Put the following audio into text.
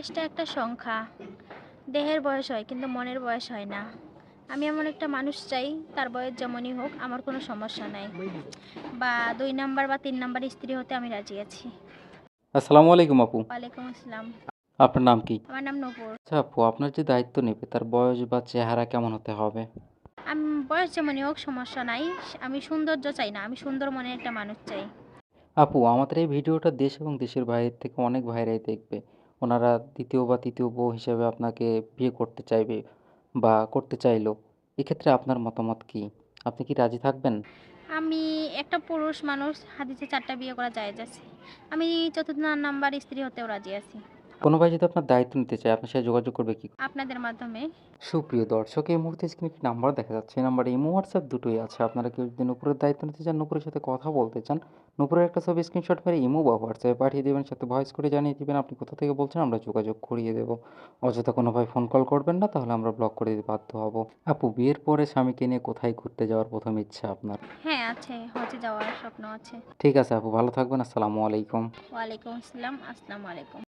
বয়সটা একটা সংখ্যা। দেহের বয়স হয় কিন্তু মনের বয়স হয় না। আমি এমন একটা মানুষ চাই, তার বয়স যেমনই হোক আমার কোনো সমস্যা নাই। বা ২ নাম্বার বা ৩ নাম্বার স্ত্রী হতে আমি রাজি আছি। আসসালামু আলাইকুম আপু। ওয়ালাইকুম আসসালাম। আপনার নাম কি? আমার নাম নূপুর। আচ্ছা আপু, আপনার যে দায়িত্ব নেবে তার বয়স বা চেহারা কেমন হতে হবে? বয়স যেমনই হোক সমস্যা নাই। আমি সৌন্দর্য চাই না, আমি সুন্দর মনের একটা মানুষ চাই। আপু, আমাদের এই ভিডিওটা দেশ এবং দেশের বাইরে থেকে অনেক ভাইরাই দেখবে। ওনারা ২য় বা ৩য় বউ হিসেবে আপনাকে বিয়ে করতে চাইবে বা করতে চাইলো। এক্ষেত্রে আপনার মতামত কি? আপনি কি রাজি থাকবেন? আমি একটা পুরুষ মানুষ, হাদিসে ৪ টা বিয়ে করা জায়েজ আছে। আমি ৪র্থ নাম্বার স্ত্রী হতেও রাজি আছি। কোনো ভাই যদি আপনার দায়িত্ব নিতে চায়, আপনার সাথে যোগাযোগ করবে কি? আপনাদের মাধ্যমে। সুপ্রিয় দর্শক, এই মুহূর্তে স্ক্রিনে একটি নাম্বার দেখা যাচ্ছে। এই নাম্বারে ইমো, হোয়াটসঅ্যাপ দুটোই আছে। আপনারা কেউ যদি নূপুরের দায়িত্ব নিতে চান, নূপুরের সাথে কথা বলতে চান, নূপুরের একটা ছবি স্ক্রিনশট মেরে ইমো বা হোয়াটসঅ্যাপে পাঠিয়ে দেবেন। সাথে ভয়েস করে জানিয়ে দিবেন আপনি কোথা থেকে বলছেন, আমরা যোগাযোগ করিয়ে দেব। অযথা কোনো ভাই ফোন কল করবেন না, তাহলে আমরা ব্লক করে দিতে বাধ্য হব। আপু, বিয়ের পরে স্বামীকে নিয়ে কোথায় ঘুরতে যাওয়ার প্রথম ইচ্ছা আপনার? হ্যাঁ আছে, হজে যাওয়ার স্বপ্ন আছে। ঠিক আছে আপু, ভালো থাকবেন। আসসালামু আলাইকুম। ওয়ালাইকুম আসসালাম। আসসালামু আলাইকুম।